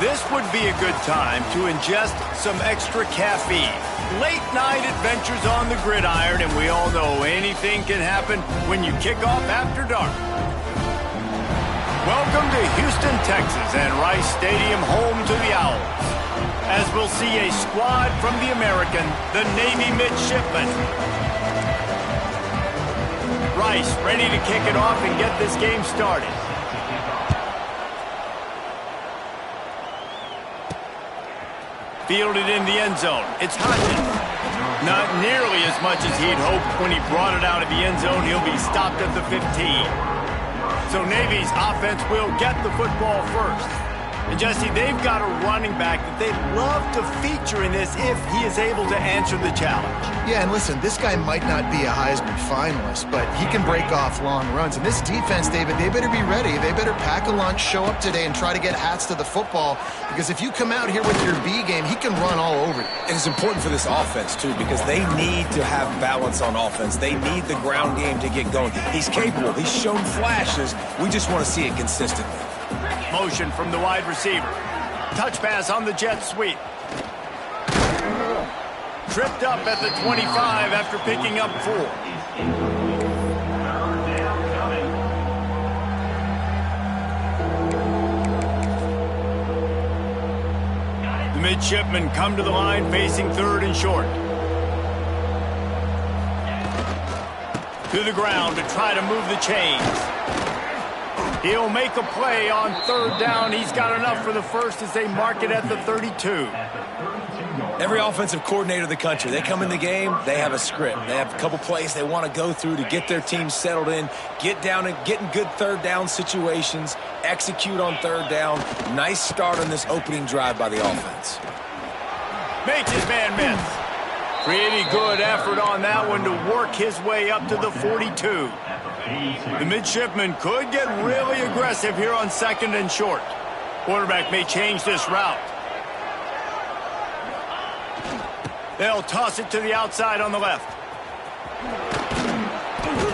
This would be a good time to ingest some extra caffeine. Late night adventures on the gridiron, and we all know anything can happen when you kick off after dark. Welcome to Houston, Texas, and Rice Stadium, home to the Owls. As we'll see a squad from the American, the Navy midshipmen. Rice ready to kick it off and get this game started. Fielded in the end zone. It's Hodges. Not nearly as much as he'd hoped when he brought it out of the end zone. He'll be stopped at the 15. So Navy's offense will get the football first. And Jesse, they've got a running back that they'd love to feature in this if he is able to answer the challenge. Yeah, and listen, this guy might not be a Heisman finalist, but he can break off long runs. And this defense, David, they better be ready. They better pack a lunch, show up today, and try to get hats to the football. Because if you come out here with your B game, he can run all over you. And it's important for this offense, too, because they need to have balance on offense. They need the ground game to get going. He's capable. He's shown flashes. We just want to see it consistently. Motion from the wide receiver. Touch pass on the jet sweep. Tripped up at the 25 after picking up 4. The midshipmen come to the line facing 3rd and short. To the ground to try to move the chains. He'll make a play on 3rd down. He's got enough for the first as they mark it at the 32. Every offensive coordinator in the country, they come in the game, they have a script. They have a couple plays they want to go through to get their team settled in, get down and get in good 3rd down situations, execute on 3rd down. Nice start on this opening drive by the offense. Makes his man miss. Pretty good effort on that one to work his way up to the 42. The midshipmen could get really aggressive here on 2nd and short. Quarterback may change this route. They'll toss it to the outside on the left.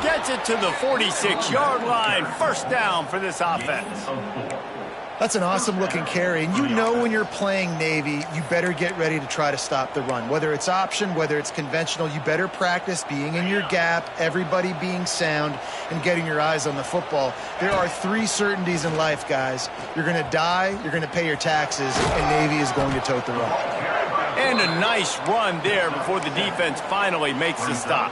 Gets it to the 46-yard line. 1st down for this offense. That's an awesome-looking carry. And you know when you're playing Navy, you better get ready to try to stop the run. Whether it's option, whether it's conventional, you better practice being in your gap, everybody being sound, and getting your eyes on the football. There are 3 certainties in life, guys. You're going to die, you're going to pay your taxes, and Navy is going to tote the rock. And a nice run there before the defense finally makes the stop.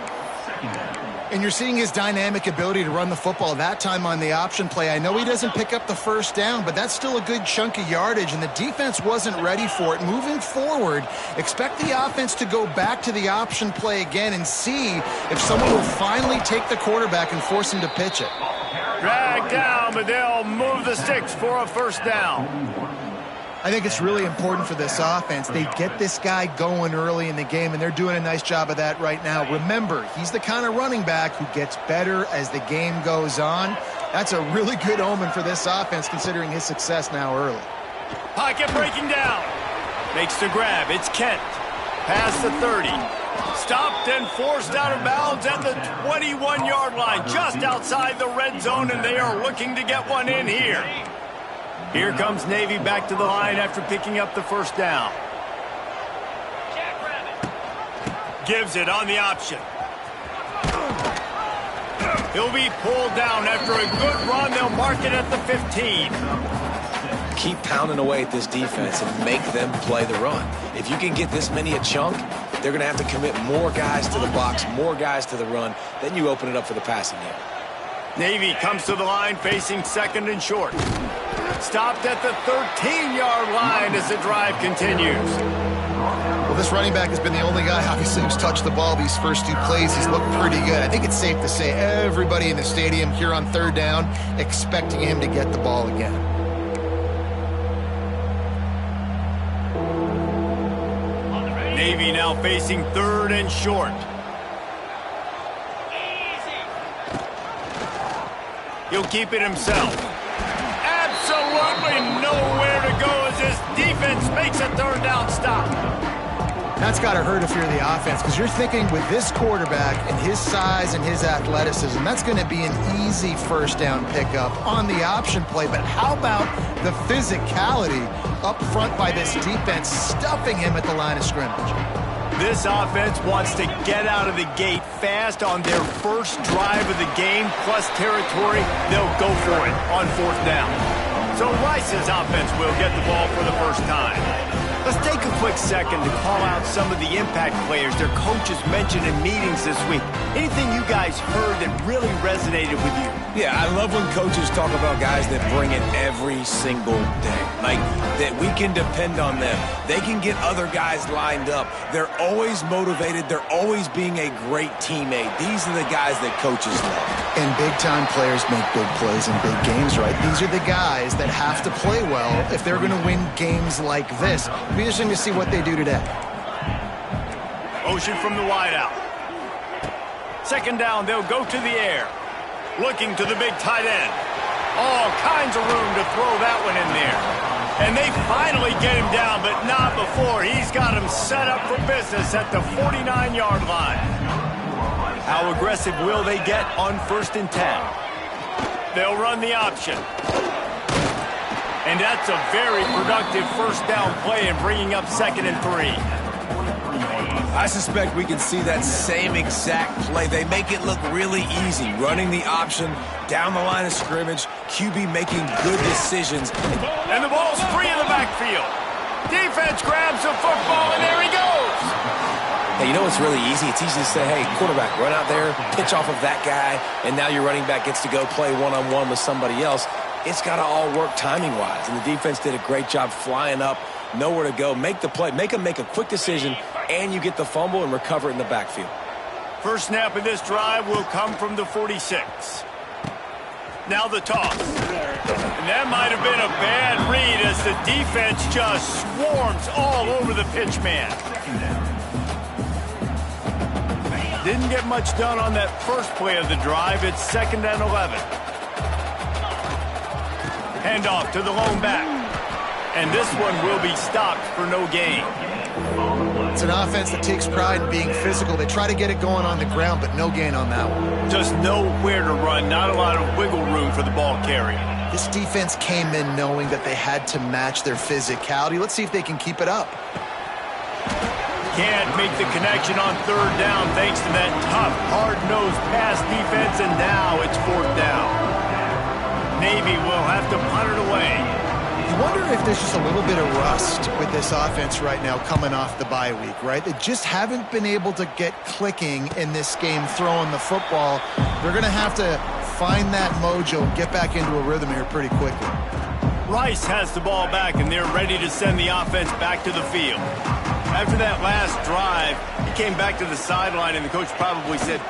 And you're seeing his dynamic ability to run the football that time on the option play. I know he doesn't pick up the 1st down, but that's still a good chunk of yardage, and the defense wasn't ready for it. Moving forward, expect the offense to go back to the option play again and see if someone will finally take the quarterback and force him to pitch it. Drag down, but they'll move the sticks for a 1st down. I think it's really important for this offense. They get this guy going early in the game, and they're doing a nice job of that right now. Remember, he's the kind of running back who gets better as the game goes on. That's a really good omen for this offense, considering his success now early. Pocket breaking down. Makes the grab. It's Kent. Past the 30. Stopped and forced out of bounds at the 21-yard line, just outside the red zone, and they are looking to get one in here. Here comes Navy back to the line after picking up the 1st down. Gives it on the option. He'll be pulled down after a good run. They'll mark it at the 15. Keep pounding away at this defense and make them play the run. If you can get this many a chunk, they're going to have to commit more guys to the box, more guys to the run. Then you open it up for the passing game. Navy comes to the line facing 2nd and short. Stopped at the 13-yard line as the drive continues. Well, this running back has been the only guy, obviously, who's touched the ball these first 2 plays. He's looked pretty good. I think it's safe to say everybody in the stadium here on 3rd down expecting him to get the ball again. Navy now facing 3rd and short. He'll keep it himself. Absolutely nowhere to go as this defense makes a 3rd down stop. That's got to hurt if you're the offense, because you're thinking with this quarterback and his size and his athleticism, that's going to be an easy 1st down pickup on the option play. But how about The physicality up front by this defense, stuffing him at the line of scrimmage. This offense wants to get out of the gate fast on their first drive of the game, plus territory. They'll go for it on 4th down. So Rice's offense will get the ball for the first time. Let's take a quick second to call out some of the impact players their coaches mentioned in meetings this week. Anything you guys heard that really resonated with you? Yeah, I love when coaches talk about guys that bring it every single day. Like, that we can depend on them. They can get other guys lined up. They're always motivated. They're always being a great teammate. These are the guys that coaches love. And big-time players make big plays in big games, right? These are the guys that have to play well if they're going to win games like this. It'll be interesting to see what they do today. Motion from the wideout. 2nd down, they'll go to the air. Looking to the big tight end. All kinds of room to throw that one in there. And they finally get him down, but not before. He's got him set up for business at the 49-yard line. How aggressive will they get on 1st and 10? They'll run the option. And that's a very productive 1st down play in bringing up 2nd and 3. I suspect we can see that same exact play. They make it look really easy. Running the option, down the line of scrimmage, QB making good decisions. And the ball's free in the backfield. Defense grabs the football, and there he goes. Hey, you know what's really easy? It's easy to say, hey, quarterback, run out there, pitch off of that guy, and now your running back gets to go play one-on-one with somebody else. It's got to all work timing-wise, and the defense did a great job flying up, nowhere to go, make the play, make them make a quick decision, and you get the fumble and recover it in the backfield. First snap of this drive will come from the 46. Now the toss. And that might have been a bad read as the defense just swarms all over the pitch man. Didn't get much done on that first play of the drive. It's 2nd and 11. Handoff to the lone back. And this one will be stopped for no gain. It's an offense that takes pride in being physical. They try to get it going on the ground, but no gain on that one. Just nowhere to run. Not a lot of wiggle room for the ball carrier. This defense came in knowing that they had to match their physicality. Let's see if they can keep it up. Can't make the connection on 3rd down thanks to that tough, hard-nosed pass defense, and now it's 4th down. Navy will have to punt it away. You wonder if there's just a little bit of rust with this offense right now coming off the bye week, right? They just haven't been able to get clicking in this game throwing the football. They're going to have to find that mojo and get back into a rhythm here pretty quickly. Rice has the ball back, and they're ready to send the offense back to the field. After that last drive, he came back to the sideline, and the coach probably said,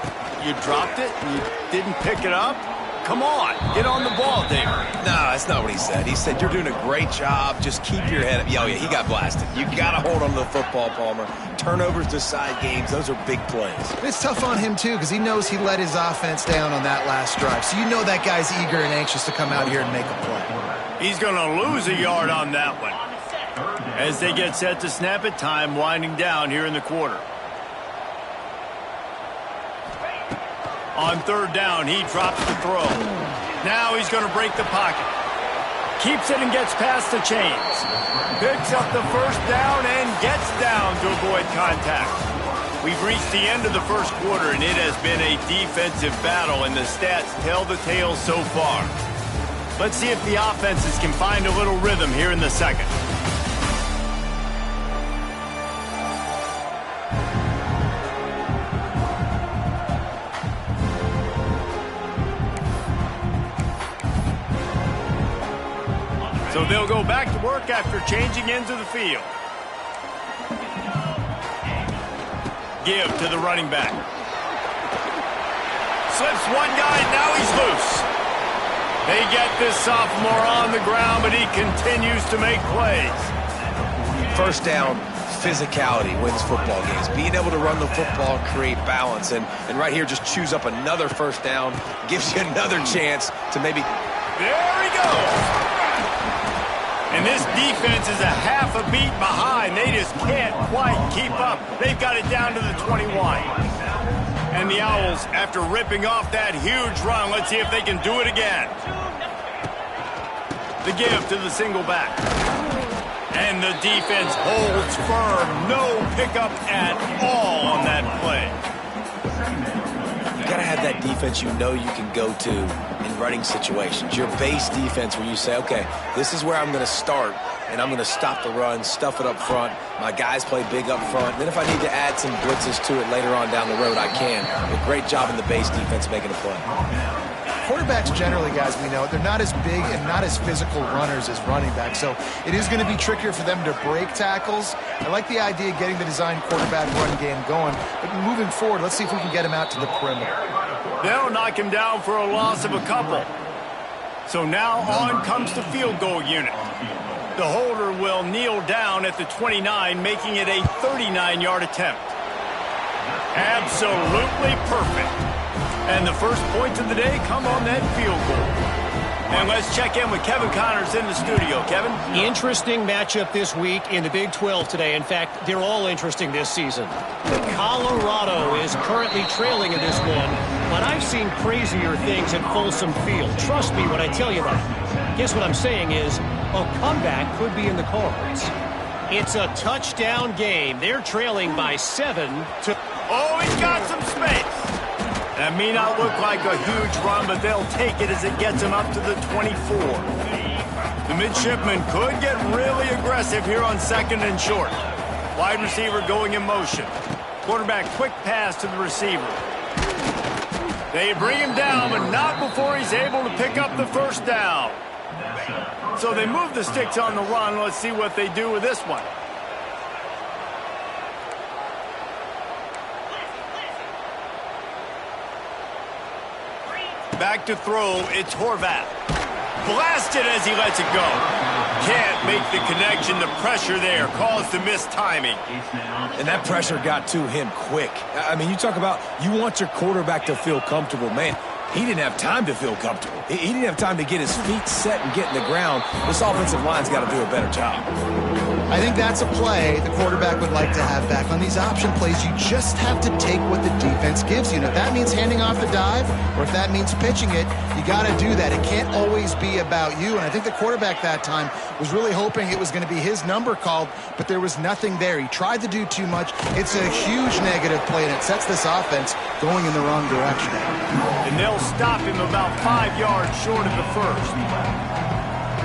"You dropped it? You didn't pick it up? Come on, get on the ball, Dave." No, that's not what he said. He said, you're doing a great job. Just keep your head up. Oh, yeah, he got blasted. You got to hold on to the football, Palmer. Turnovers decide games. Those are big plays. It's tough on him, too, because he knows he let his offense down on that last drive. So you know that guy's eager and anxious to come out here and make a play. He's going to lose a yard on that one. As they get set to snap it, time winding down here in the quarter. On 3rd down, he drops the throw. Now he's going to break the pocket. Keeps it and gets past the chains. Picks up the 1st down and gets down to avoid contact. We've reached the end of the first quarter, and it has been a defensive battle, and the stats tell the tale so far. Let's see if the offenses can find a little rhythm here in the second. So they'll go back to work after changing into the field. Give to the running back. Slips one guy, now he's loose. They get this sophomore on the ground, but he continues to make plays. 1st down, physicality wins football games. Being able to run the football, create balance, and right here just choose up another 1st down, gives you another chance to maybe... There he goes. And this defense is a half a beat behind. They just can't quite keep up. They've got it down to the 21. And the Owls, after ripping off that huge run, let's see if they can do it again. The give to the single back. And the defense holds firm. No pickup at all on that play. You got to have that defense you know you can go to in running situations. Your base defense where you say, okay, this is where I'm going to start, and I'm going to stop the run, stuff it up front. My guys play big up front. Then if I need to add some blitzes to it later on down the road, I can. A great job in the base defense making a play. Quarterbacks generally, guys, we know, they're not as big and not as physical runners as running backs, so it is going to be trickier for them to break tackles. I like the idea of getting the designed quarterback run game going, but moving forward, let's see if we can get him out to the perimeter. They'll knock him down for a loss of a couple. So now on comes the field goal unit. The holder will kneel down at the 29, making it a 39-yard attempt. Absolutely perfect. And the first points of the day come on that field goal. And let's check in with Kevin Connors in the studio. Kevin? Interesting matchup this week in the Big 12 today. In fact, they're all interesting this season. Colorado is currently trailing in this one, but I've seen crazier things at Folsom Field. Trust me when I tell you that. Guess what I'm saying is a comeback could be in the cards. It's a touchdown game. They're trailing by 7 to... Oh, he's got some space. That may not look like a huge run, but they'll take it as it gets them up to the 24. The midshipman could get really aggressive here on second and short. Wide receiver going in motion. Quarterback quick pass to the receiver. They bring him down, but not before he's able to pick up the first down. So they move the sticks on the run. Let's see what they do with this one. Back to throw, it's Horvath. Blasted as he lets it go. Can't make the connection. The pressure there caused the missed timing. And that pressure got to him quick. I mean, you talk about you want your quarterback to feel comfortable. Man, he didn't have time to feel comfortable. He didn't have time to get his feet set and get in the ground. This offensive line's got to do a better job. I think that's a play the quarterback would like to have back. On these option plays, you just have to take what the defense gives you. Now, if that means handing off the dive or if that means pitching it, you got to do that. It can't always be about you. And I think the quarterback that time was really hoping it was going to be his number called, but there was nothing there. He tried to do too much. It's a huge negative play, and it sets this offense going in the wrong direction. And they'll stop him about 5 yards short of the first.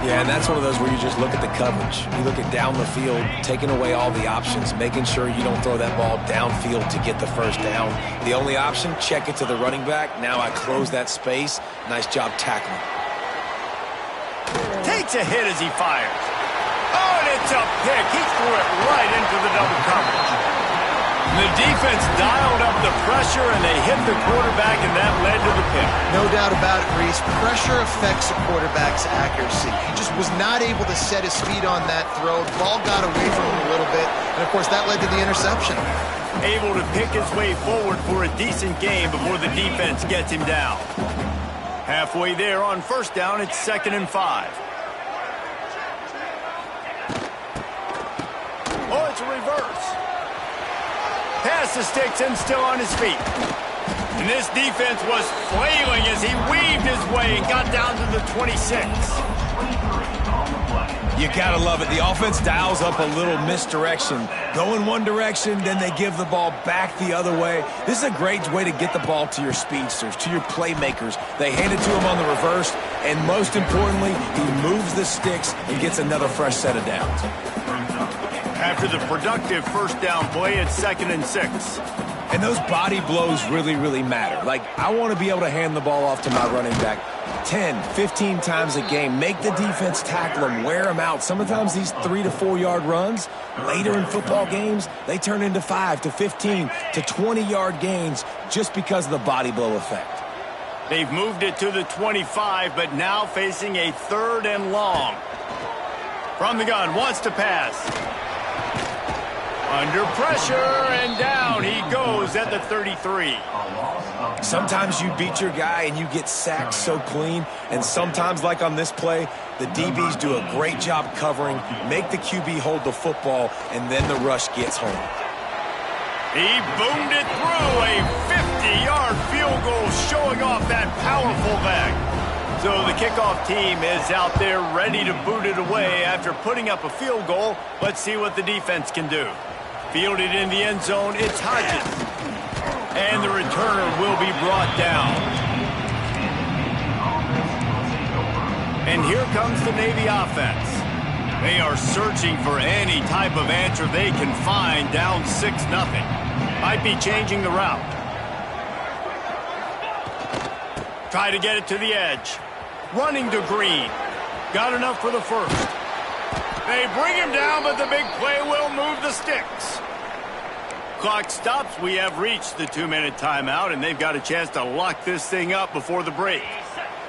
Yeah, and that's one of those where you just look at the coverage. You look at down the field, taking away all the options, making sure you don't throw that ball downfield to get the first down. The only option, check it to the running back. Now I close that space. Nice job tackling. Takes a hit as he fires. Oh, and it's a pick. He threw it right into the double coverage. The defense dialed up the pressure, and they hit the quarterback, and that led to the pick. No doubt about it, Reese. Pressure affects a quarterback's accuracy. He just was not able to set his feet on that throw. The ball got away from him a little bit, and, of course, that led to the interception. Able to pick his way forward for a decent game before the defense gets him down. Halfway there on first down, it's 2nd and 5. Oh, it's a reverse. Past the sticks and still on his feet. And this defense was flailing as he weaved his way and got down to the 26. You gotta love it. The offense dials up a little misdirection. Go in one direction, then they give the ball back the other way. This is a great way to get the ball to your speedsters, to your playmakers. They hand it to him on the reverse, and most importantly, he moves the sticks and gets another fresh set of downs. After the productive first down play, it's 2nd and 6. And those body blows really, really matter. Like, I want to be able to hand the ball off to my running back 10, 15 times a game. Make the defense tackle them, wear them out. Sometimes these 3 to 4 yard runs, later in football games, they turn into 5 to 15 to 20 yard gains just because of the body blow effect. They've moved it to the 25, but now facing a 3rd and long. From the gun, wants to pass. Under pressure, and down he goes at the 33. Sometimes you beat your guy and you get sacked so clean, and sometimes, like on this play, the DBs do a great job covering, make the QB hold the football, and then the rush gets home. He boomed it through a 50-yard field goal, showing off that powerful leg. So the kickoff team is out there ready to boot it away after putting up a field goal. Let's see what the defense can do. Fielded in the end zone, it's Hodges. And the returner will be brought down. And here comes the Navy offense. They are searching for any type of answer they can find, down 6-0. Might be changing the route. Try to get it to the edge. Running to Green. Got enough for the first. They bring him down, but the big play will move the sticks. Clock stops. We have reached the 2-minute timeout, and they've got a chance to lock this thing up before the break.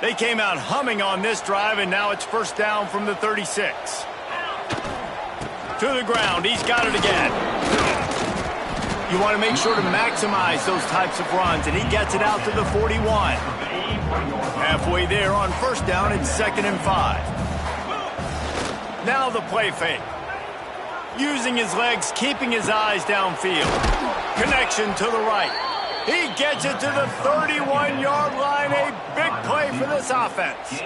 They came out humming on this drive, and now it's first down from the 36. To the ground. He's got it again. You want to make sure to maximize those types of runs, and he gets it out to the 41. Halfway there on first down, it's 2nd and 5. Now the play fake. Using his legs, keeping his eyes downfield. Connection to the right. He gets it to the 31-yard line. A big play for this offense.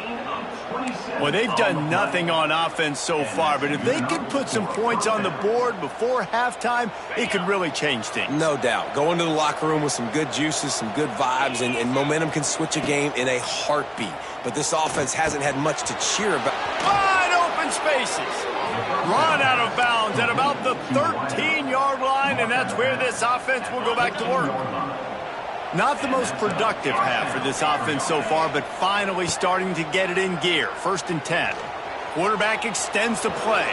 Well, they've done nothing on offense so far, but if they could put some points on the board before halftime, it could really change things. No doubt. Go into the locker room with some good juices, some good vibes, and momentum can switch a game in a heartbeat. But this offense hasn't had much to cheer about. Wide open spaces. Run out of bounds at about the 13-yard line, and that's where this offense will go back to work. Not the most productive half for this offense so far, but finally starting to get it in gear. 1st and 10. Quarterback extends the play.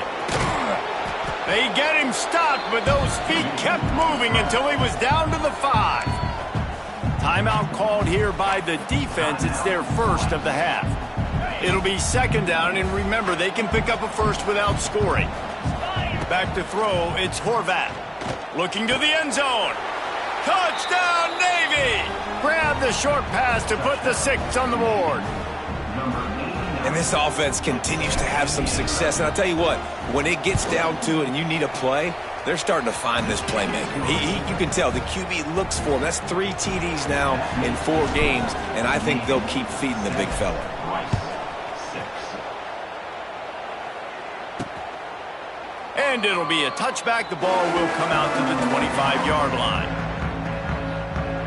They get him stopped, but those feet kept moving until he was down to the 5. Timeout called here by the defense. It's their first of the half. It'll be 2nd down, and remember, they can pick up a first without scoring. Back to throw, it's Horvat. Looking to the end zone. Touchdown, Navy! Grab the short pass to put the 6 on the board. And this offense continues to have some success. And I'll tell you what, when it gets down to it and you need a play, they're starting to find this playmaker. You can tell the QB looks for him. That's 3 TDs now in 4 games, and I think they'll keep feeding the big fella. And it'll be a touchback. The ball will come out to the 25-yard line.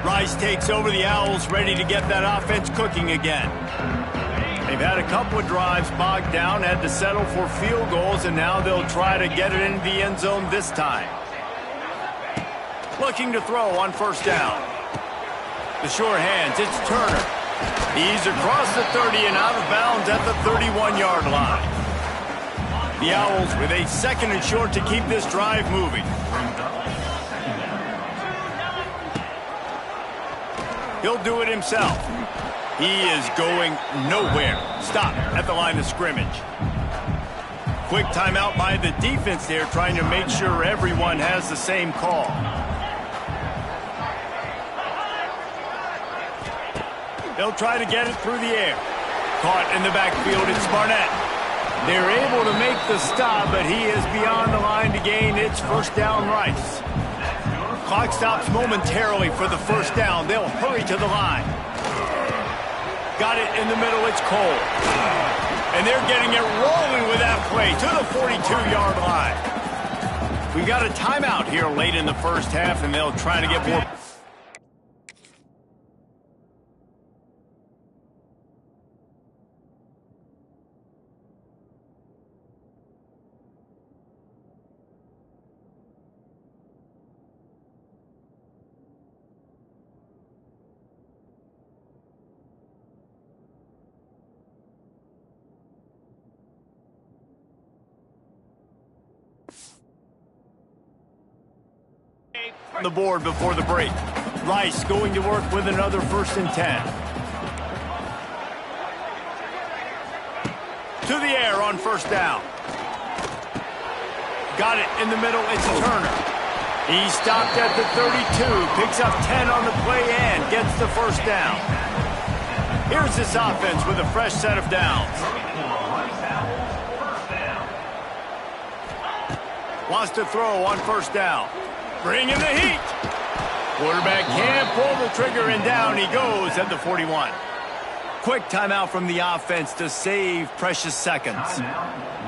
Rice takes over the Owls, ready to get that offense cooking again. They've had a couple of drives bogged down, had to settle for field goals, and now they'll try to get it into the end zone this time. Looking to throw on first down. The short hands, it's Turner. He's across the 30 and out of bounds at the 31-yard line. The Owls with a 2nd and short to keep this drive moving. He'll do it himself. He is going nowhere. Stop at the line of scrimmage. Quick timeout by the defense there, trying to make sure everyone has the same call. They'll try to get it through the air. Caught in the backfield, it's Barnett. They're able to make the stop, but he is beyond the line to gain. It's first down, Rice. Clock stops momentarily for the first down. They'll hurry to the line. Got it in the middle. It's Cole. And they're getting it rolling with that play to the 42-yard line. We've got a timeout here late in the first half, and they'll try to get more. On the board before the break. Rice going to work with another 1st and 10. To the air on first down. Got it in the middle. It's Turner. He stopped at the 32. Picks up 10 on the play and gets the first down. Here's this offense with a fresh set of downs. Wants to throw on first down. Bringing the heat. Quarterback can't pull the trigger, and down he goes at the 41. Quick timeout from the offense to save precious seconds.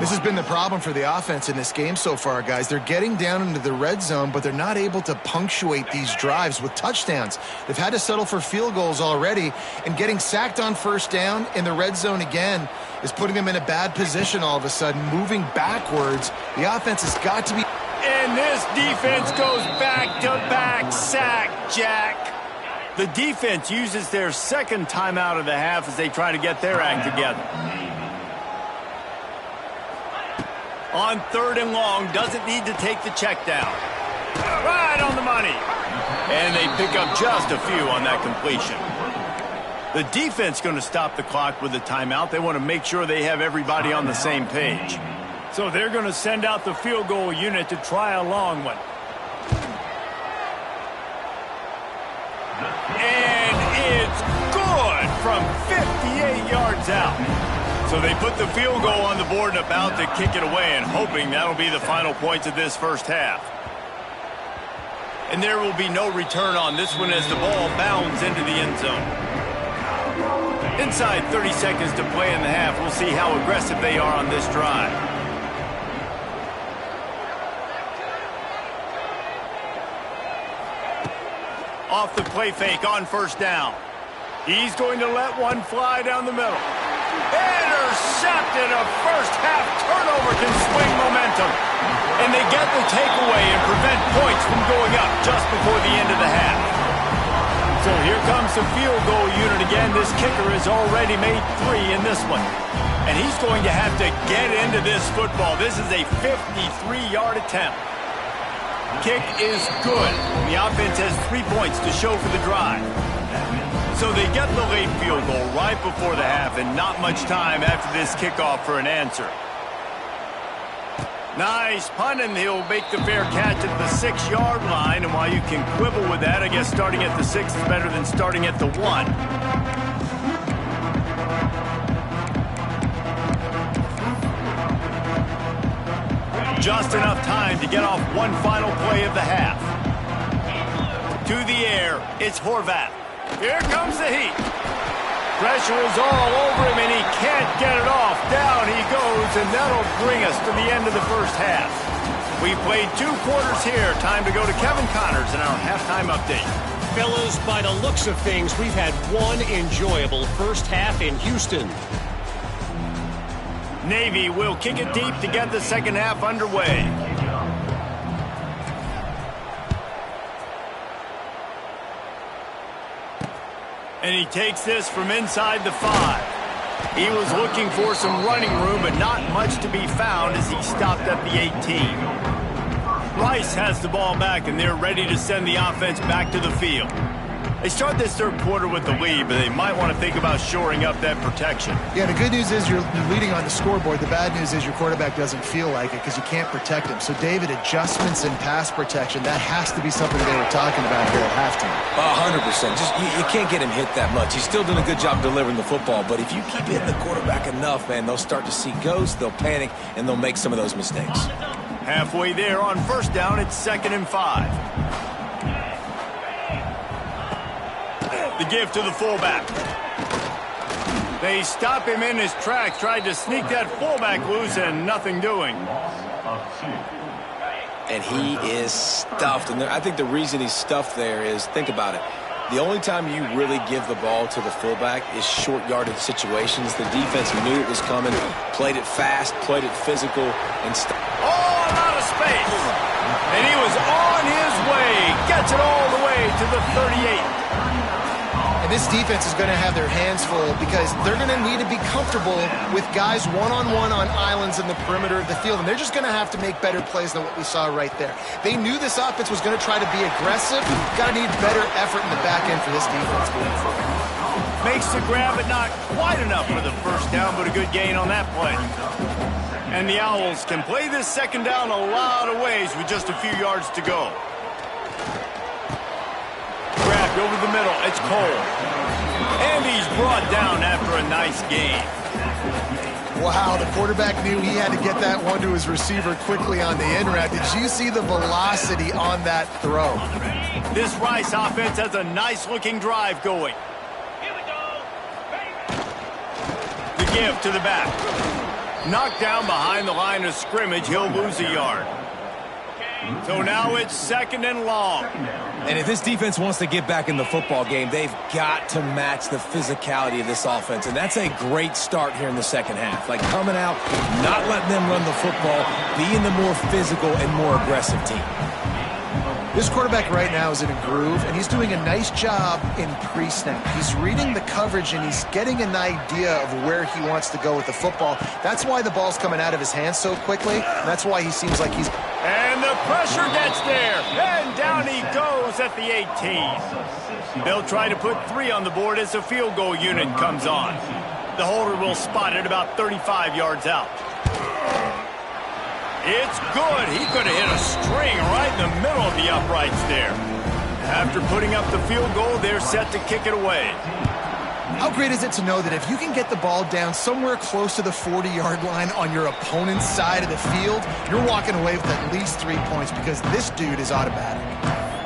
This has been the problem for the offense in this game so far, guys. They're getting down into the red zone, but they're not able to punctuate these drives with touchdowns. They've had to settle for field goals already, and getting sacked on first down in the red zone again is putting them in a bad position all of a sudden, moving backwards. The offense has got to be... And this defense goes back-to-back sack, Jack. The defense uses their second timeout of the half as they try to get their act together. On 3rd and long, doesn't need to take the check down. Right on the money. And they pick up just a few on that completion. The defense going to stop the clock with a timeout. They want to make sure they have everybody on the same page. So they're going to send out the field goal unit to try a long one. And it's good from 58 yards out. So they put the field goal on the board and about to kick it away, and hoping that'll be the final points of this first half. And there will be no return on this one as the ball bounds into the end zone. Inside 30 seconds to play in the half. We'll see how aggressive they are on this drive. Off the play fake on first down. He's going to let one fly down the middle. Intercepted. A first half turnover can swing momentum. And they get the takeaway and prevent points from going up just before the end of the half. So here comes the field goal unit again. This kicker has already made 3 in this one. And he's going to have to get into this football. This is a 53-yard attempt. Kick is good. The offense has 3 points to show for the drive. So they get the late field goal right before the half, and not much time after this kickoff for an answer. Nice punt, and he'll make the fair catch at the 6-yard line. And while you can quibble with that, I guess starting at the 6 is better than starting at the 1. Just enough time to get off one final play of the half. To the air, it's Horvath. Here comes the heat. Pressure is all over him, and he can't get it off. Down he goes, and that'll bring us to the end of the first half. We played 2 quarters here. Time to go to Kevin Connors in our halftime update. Fellas, by the looks of things, we've had one enjoyable first half in Houston. Navy will kick it deep to get the second half underway. And he takes this from inside the 5. He was looking for some running room, but not much to be found as he stopped at the 18. Rice has the ball back, and they're ready to send the offense back to the field. They start this third quarter with the lead, but they might want to think about shoring up that protection. Yeah, the good news is you're leading on the scoreboard. The bad news is your quarterback doesn't feel like it because you can't protect him. So, David, adjustments in pass protection, that has to be something they were talking about here at halftime. 100%. Just you can't get him hit that much. He's still doing a good job delivering the football, but if you keep hitting the quarterback enough, man, they'll start to see ghosts, they'll panic, and they'll make some of those mistakes. Halfway there on first down, it's 2nd and 5. The give to the fullback. They stop him in his tracks, tried to sneak that fullback loose, and nothing doing. And he is stuffed. And I think the reason he's stuffed there is, think about it, the only time you really give the ball to the fullback is short yardage situations. The defense knew it was coming, played it fast, played it physical, and a lot of space. And he was on his way, gets it all the way to the 38. And this defense is going to have their hands full because they're going to need to be comfortable with guys one-on-one on islands in the perimeter of the field. And they're just going to have to make better plays than what we saw right there. They knew this offense was going to try to be aggressive. Got to need better effort in the back end for this defense moving forward. Makes the grab, but not quite enough for the first down, but a good gain on that play. And the Owls can play this second down a lot of ways with just a few yards to go. Grabbed over the middle. It's Cole. And he's brought down after a nice gain. Wow, the quarterback knew he had to get that one to his receiver quickly on the in route. Did you see the velocity on that throw? This Rice offense has a nice-looking drive going. give to the back. Knocked down behind the line of scrimmage, he'll lose a yard. So now it's 2nd and long. And if this defense wants to get back in the football game, they've got to match the physicality of this offense. And that's a great start here in the second half. Like coming out, not letting them run the football, being the more physical and more aggressive team. This quarterback right now is in a groove, and he's doing a nice job in pre-snap. He's reading the coverage, and he's getting an idea of where he wants to go with the football. That's why the ball's coming out of his hands so quickly, and that's why he seems like he's... And the pressure gets there, and down he goes at the 18. They'll try to put 3 on the board as the field goal unit comes on. The holder will spot it about 35 yards out. It's good. He could have hit a string right in the middle of the uprights there. After putting up the field goal, they're set to kick it away. How great is it to know that if you can get the ball down somewhere close to the 40-yard line on your opponent's side of the field, you're walking away with at least 3 points because this dude is automatic.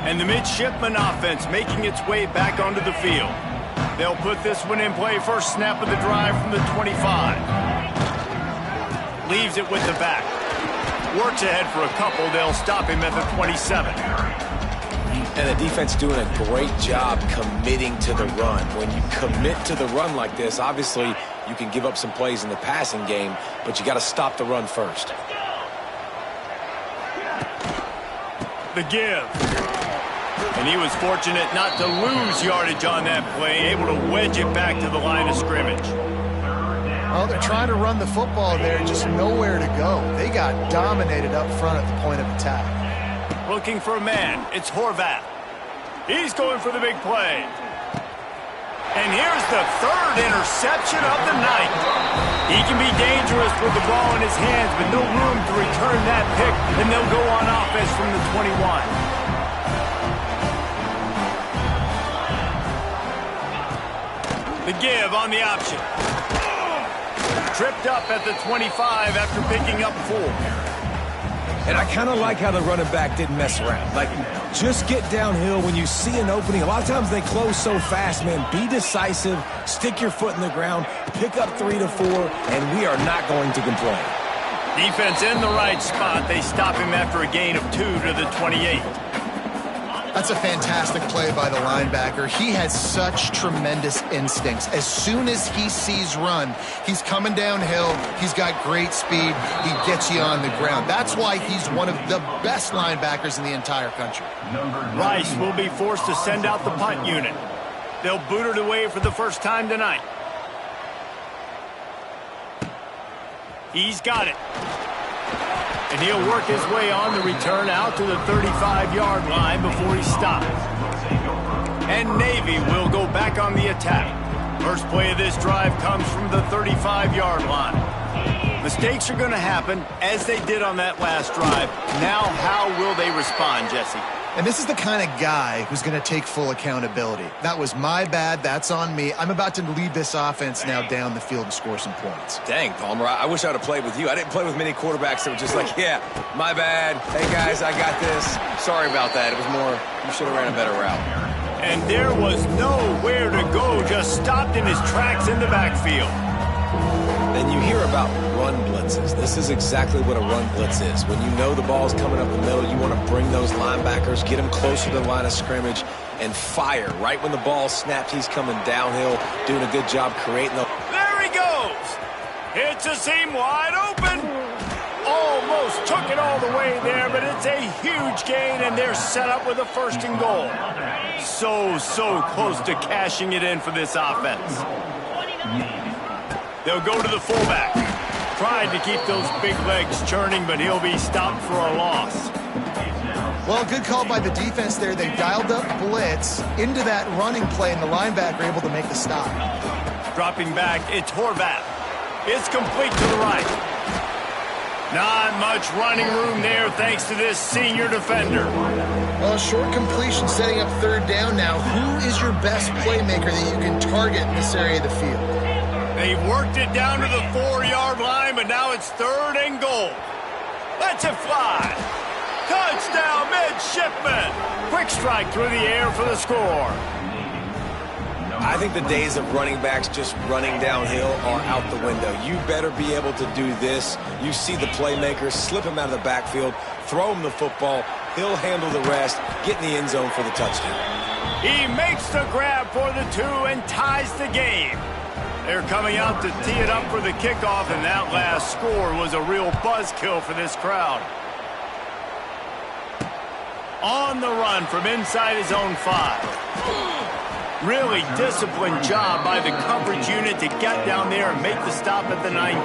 And the midshipman offense making its way back onto the field. They'll put this one in play first snap of the drive from the 25. Leaves it with the back. Works ahead for a couple. They'll stop him at the 27. And the defense doing a great job committing to the run. When you commit to the run like this, obviously you can give up some plays in the passing game, but you got to stop the run first. The give. And he was fortunate not to lose yardage on that play, able to wedge it back to the line of scrimmage. Well, they're trying to run the football there, just nowhere to go. They got dominated up front at the point of attack. Looking for a man. It's Horvath. He's going for the big play. And here's the 3rd interception of the night. He can be dangerous with the ball in his hands, but no room to return that pick, and they'll go on offense from the 21. The give on the option. Tripped up at the 25 after picking up 4. And I kind of like how the running back didn't mess around. Like, just get downhill when you see an opening. A lot of times they close so fast, man. Be decisive, stick your foot in the ground, pick up 3 to 4, and we are not going to complain. Defense in the right spot. They stop him after a gain of 2 to the 28. That's a fantastic play by the linebacker. He has such tremendous instincts. As soon as he sees run, he's coming downhill. He's got great speed. He gets you on the ground. That's why he's one of the best linebackers in the entire country. Rice will be forced to send out the punt unit. They'll boot it away for the first time tonight. He's got it. And he'll work his way on the return out to the 35-yard line before he stops. And Navy will go back on the attack. First play of this drive comes from the 35-yard line. Mistakes are going to happen, as they did on that last drive. Now, how will they respond, Jesse? And this is the kind of guy who's going to take full accountability. That was my bad. That's on me. I'm about to lead this offense now down the field and score some points. Dang, Palmer, I wish I would have played with you. I didn't play with many quarterbacks that were just like, yeah, my bad. Hey, guys, I got this. Sorry about that. It was more, you should have ran a better route. And there was nowhere to go, just stopped in his tracks in the backfield. And you hear about run blitzes. This is exactly what a run blitz is. When you know the ball's coming up the middle, you want to bring those linebackers, get them closer to the line of scrimmage, and fire. Right when the ball snaps, he's coming downhill, doing a good job creating the... There he goes! It's a seam wide open! Almost took it all the way there, but it's a huge gain, and they're set up with a 1st and goal. So close to cashing it in for this offense. They'll go to the fullback. Tried to keep those big legs churning, but he'll be stopped for a loss. Well, good call by the defense there. They dialed up blitz into that running play, and the linebacker able to make the stop. Dropping back, it's Horvath. It's complete to the right. Not much running room there thanks to this senior defender. Well, short completion setting up 3rd down now. Who is your best playmaker that you can target in this area of the field? They've worked it down to the 4-yard line, but now it's 3rd and goal. Let's it fly. Touchdown, midshipman. Quick strike through the air for the score. I think the days of running backs just running downhill are out the window. You better be able to do this. You see the playmakers, slip him out of the backfield, throw him the football. He'll handle the rest, get in the end zone for the touchdown. He makes the grab for the 2 and ties the game. They're coming out to tee it up for the kickoff, and that last score was a real buzzkill for this crowd. On the run from inside his own 5. Really disciplined job by the coverage unit to get down there and make the stop at the 19.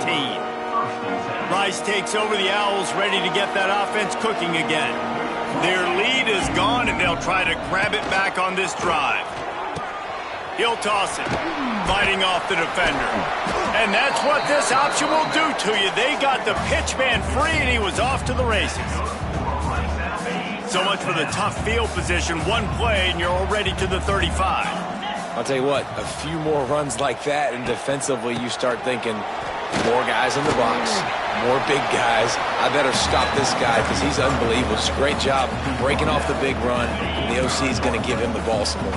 Rice takes over the Owls, ready to get that offense cooking again. Their lead is gone, and they'll try to grab it back on this drive. He'll toss it, fighting off the defender. And that's what this option will do to you. They got the pitch man free, and he was off to the races. So much for the tough field position. One play, and you're already to the 35. I'll tell you what, a few more runs like that, and defensively you start thinking, more guys in the box, more big guys. I better stop this guy because he's unbelievable. It's a great job breaking off the big run. The OC is going to give him the ball some more.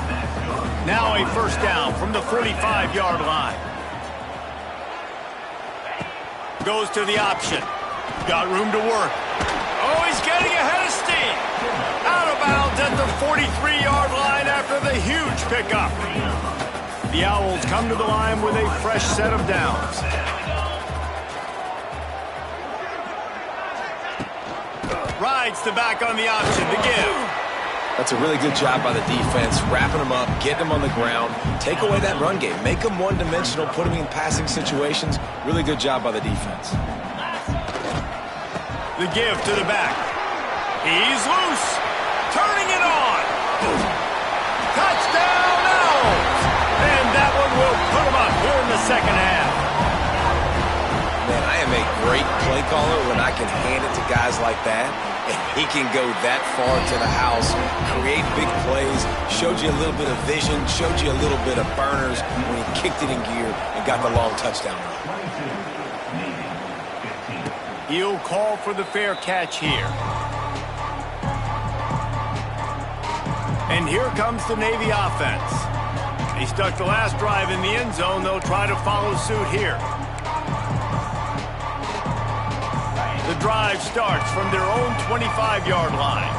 Now a first down from the 45-yard line. Goes to the option. Got room to work. Oh, he's getting ahead of steam. Out of bounds at the 43-yard line after the huge pickup. The Owls come to the line with a fresh set of downs. Rides the back on the option to give. That's a really good job by the defense, wrapping them up, getting them on the ground, take away that run game, make them one-dimensional, put them in passing situations. Really good job by the defense. The give to the back. He's loose. Turning it on. Touchdown Owls! And that one will put them up here in the second half. Man, I am a great play caller when I can hand it to guys like that. And he can go that far to the house, create big plays, showed you a little bit of vision, showed you a little bit of burners when he kicked it in gear and got the long touchdown run. He'll call for the fair catch here. And here comes the Navy offense. They stuck the last drive in the end zone. They'll try to follow suit here. The drive starts from their own 25-yard line.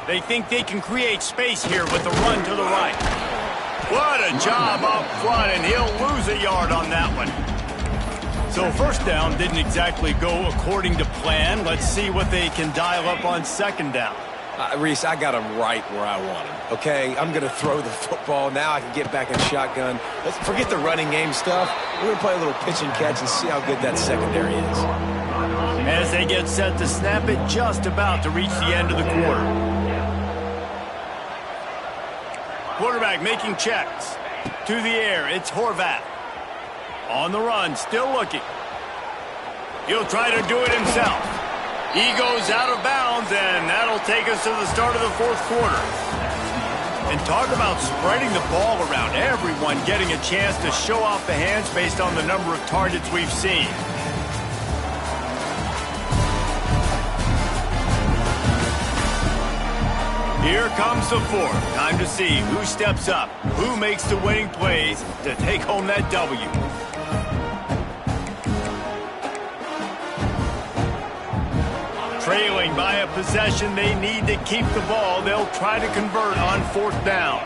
They think they can create space here with the run to the right. What a job up front, and he'll lose a yard on that one. So first down didn't exactly go according to plan. Let's see what they can dial up on second down. Reese, I got him right where I want him. Okay, I'm going to throw the football. Now I can get back in shotgun. Let's forget the running game stuff. We're going to play a little pitch and catch and see how good that secondary is. As they get set to snap it, just about to reach the end of the quarter. Quarterback making checks. To the air, it's Horvath. On the run, still looking. He'll try to do it himself. He goes out of bounds, and that'll take us to the start of the fourth quarter. And talk about spreading the ball around. Everyone getting a chance to show off the hands based on the number of targets we've seen. Here comes the fourth. Time to see who steps up, who makes the winning plays to take home that W. Trailing by a possession, they need to keep the ball. They'll try to convert on fourth down.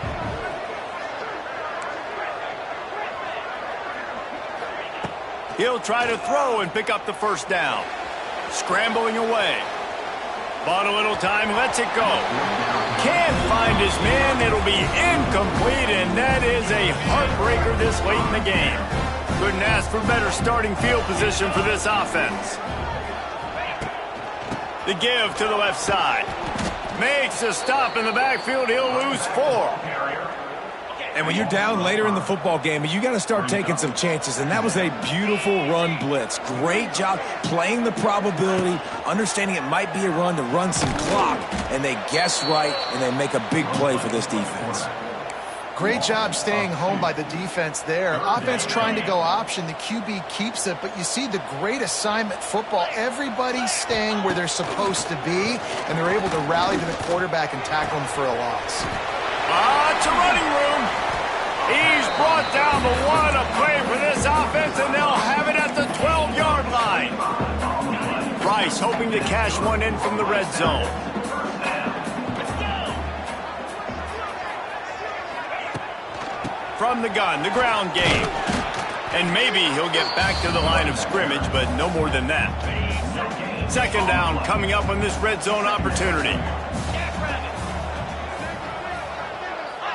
He'll try to throw and pick up the first down. Scrambling away. Bought a little time, lets it go. Can't find his man. It'll be incomplete, and that is a heartbreaker this late in the game. Couldn't ask for better starting field position for this offense. The give to the left side. Makes a stop in the backfield. He'll lose 4. And when you're down later in the football game, you got to start taking some chances. And that was a beautiful run blitz. Great job playing the probability, understanding it might be a run to run some clock. And they guess right, and they make a big play for this defense. Great job staying home by the defense there. Offense trying to go option. The QB keeps it, but you see the great assignment football. Everybody's staying where they're supposed to be, and they're able to rally to the quarterback and tackle him for a loss. It's a running room. He's brought down the one. A play for this offense, and they'll have it at the 12-yard line. Rice hoping to cash one in from the red zone. From the gun, the ground game. And maybe he'll get back to the line of scrimmage, but no more than that. Second down coming up on this red zone opportunity.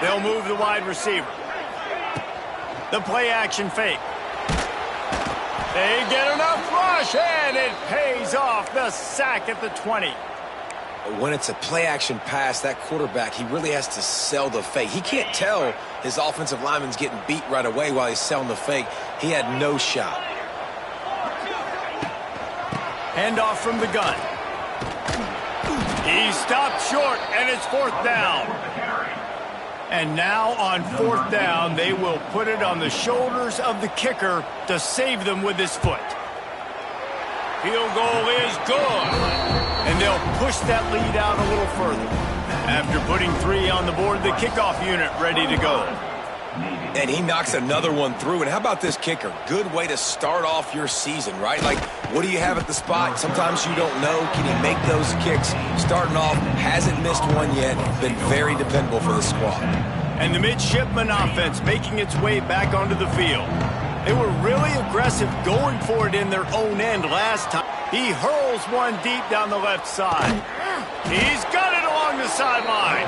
They'll move the wide receiver. The play action fake. They get enough rush, and it pays off. The sack at the 20. When it's a play-action pass, that quarterback, he really has to sell the fake. He can't tell his offensive lineman's getting beat right away while he's selling the fake. He had no shot. Handoff from the gun. He stopped short, and it's fourth down. And now on fourth down, they will put it on the shoulders of the kicker to save them with his foot. Field goal is good. And they'll push that lead out a little further. After putting 3 on the board, the kickoff unit ready to go. And he knocks another one through. And how about this kicker? Good way to start off your season, right? Like, what do you have at the spot? Sometimes you don't know. Can he make those kicks? Starting off, hasn't missed one yet. Been very dependable for the squad. And the midshipman offense making its way back onto the field. They were really aggressive going for it in their own end last time. He hurls one deep down the left side. He's got it along the sideline.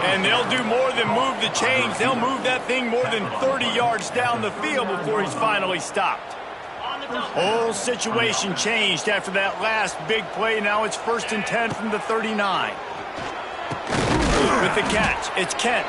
And they'll do more than move the chains. They'll move that thing more than 30 yards down the field before he's finally stopped. Whole situation changed after that last big play. Now it's 1st and 10 from the 39. With the catch, it's Kent.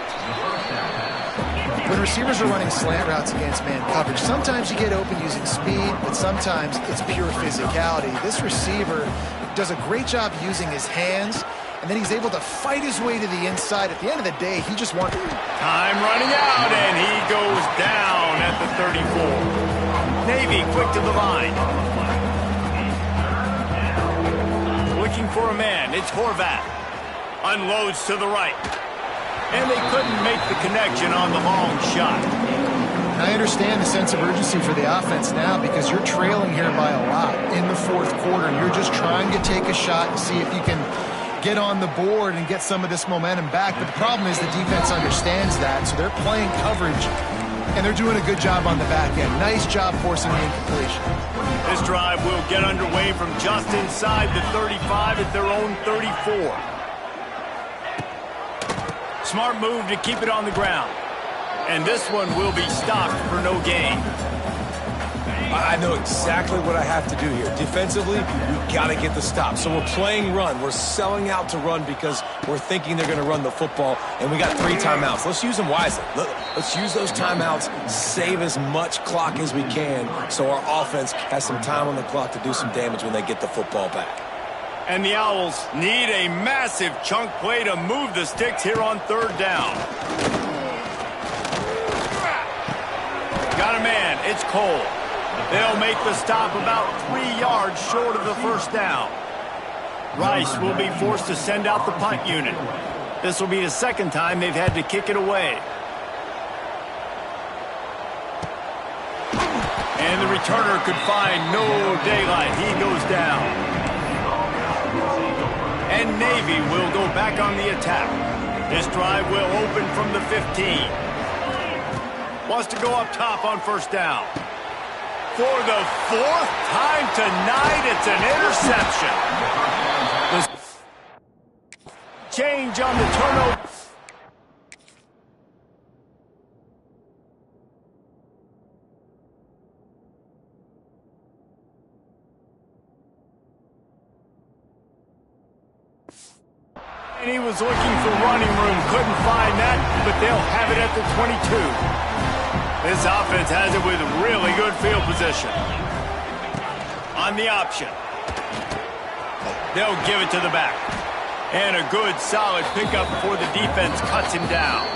When receivers are running slant routes against man coverage, sometimes you get open using speed, but sometimes it's pure physicality. This receiver does a great job using his hands, and then he's able to fight his way to the inside. At the end of the day, he just wants... Time running out, and he goes down at the 34. Navy quick to the line. Looking for a man, it's Horvath. Unloads to the right. And they couldn't make the connection on the long shot. I understand the sense of urgency for the offense now because you're trailing here by a lot in the fourth quarter. You're just trying to take a shot and see if you can get on the board and get some of this momentum back. But the problem is the defense understands that, so they're playing coverage, and they're doing a good job on the back end. Nice job forcing the incompletion. This drive will get underway from just inside the 35 at their own 34. Smart move to keep it on the ground. And this one will be stopped for no gain. I know exactly what I have to do here. Defensively, we've got to get the stop. So we're playing run. We're selling out to run because we're thinking they're going to run the football, and we got 3 timeouts. Let's use them wisely. Let's use those timeouts, save as much clock as we can so our offense has some time on the clock to do some damage when they get the football back. And the Owls need a massive chunk play to move the sticks here on 3rd down. Got a man, it's Cole. They'll make the stop about 3 yards short of the 1st down. Rice will be forced to send out the punt unit. This will be the 2nd time they've had to kick it away. And the returner could find no daylight. He goes down. And Navy will go back on the attack. This drive will open from the 15. Wants to go up top on 1st down. For the 4th time tonight, it's an interception. The change on the turnover. And he was looking for running room, couldn't find that, but they'll have it at the 22. This offense has it with really good field position. On the option. They'll give it to the back. And a good, solid pickup before the defense cuts him down.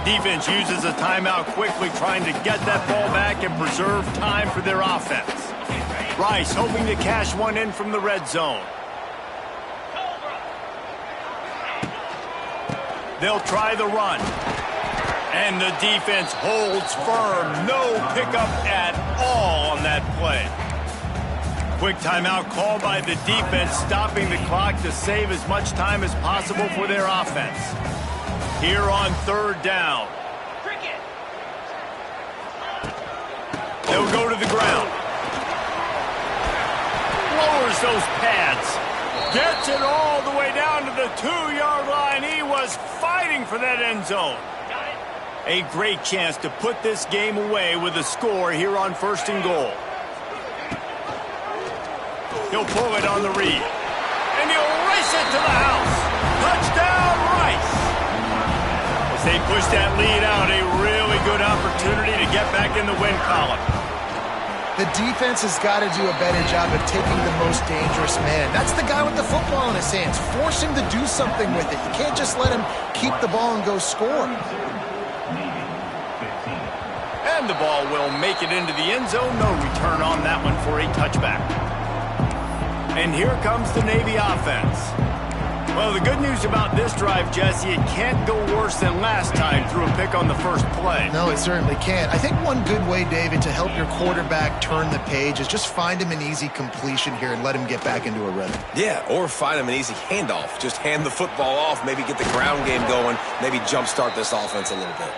Defense uses a timeout quickly, trying to get that ball back and preserve time for their offense. Rice hoping to cash one in from the red zone. They'll try the run. And the defense holds firm. No pickup at all on that play. Quick timeout called by the defense, stopping the clock to save as much time as possible for their offense. Here on third down. They'll go to the ground. Lowers those pads. Gets it all the way down to the 2-yard line. He was fighting for that end zone. A great chance to put this game away with a score here on 1st and goal. He'll pull it on the read. And he'll race it to the house. Touchdown, Rice. As they push that lead out, a really good opportunity to get back in the win column. The defense has got to do a better job of taking the most dangerous man. That's the guy with the football in his hands. Force him to do something with it. You can't just let him keep the ball and go score. And the ball will make it into the end zone. No return on that one for a touchback. And here comes the Navy offense. Well, the good news about this drive, Jesse, it can't go worse than last time through a pick on the first play. No, it certainly can't. I think one good way, David, to help your quarterback turn the page is just find him an easy completion here and let him get back into a rhythm. Yeah, or find him an easy handoff. Just hand the football off, maybe get the ground game going, maybe jumpstart this offense a little bit.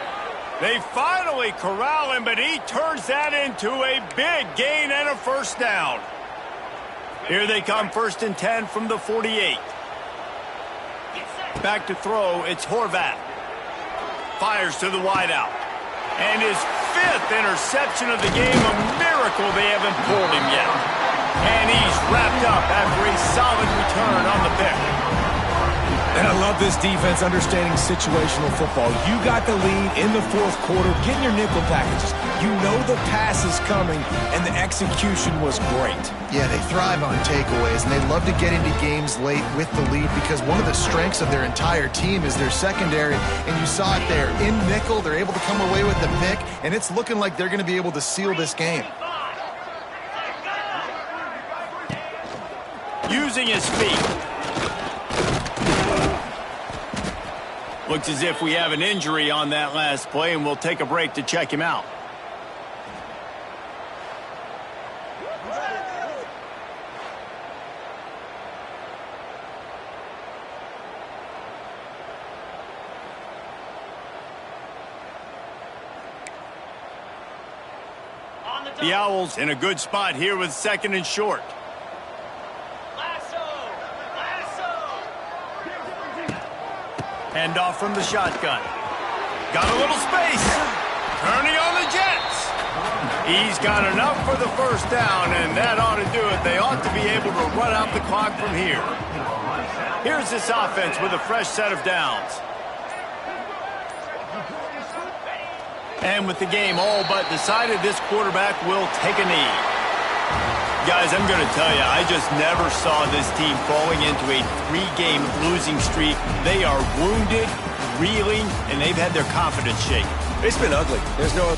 They finally corral him, but he turns that into a big gain and a first down. Here they come, 1st and 10 from the 48. Back to throw, it's Horvath. Fires to the wideout. And his 5th interception of the game, a miracle they haven't pulled him yet. And he's wrapped up after a solid return on the pick. And I love this defense understanding situational football. You got the lead in the 4th quarter, getting your nickel packages. You know the pass is coming, and the execution was great. Yeah, they thrive on takeaways, and they love to get into games late with the lead because one of the strengths of their entire team is their secondary, and you saw it there. In nickel, they're able to come away with the pick, and it's looking like they're going to be able to seal this game. Using his feet. Looks as if we have an injury on that last play, and we'll take a break to check him out. The Owls in a good spot here with 2nd and short. Handoff from the shotgun. Got a little space. Turning on the Jets. He's got enough for the first down, and that ought to do it. They ought to be able to run out the clock from here. Here's this offense with a fresh set of downs. And with the game all but decided, this quarterback will take a knee. Guys, I'm going to tell you, I just never saw this team falling into a 3-game losing streak. They are wounded, reeling, and they've had their confidence shaken. It's been ugly. There's no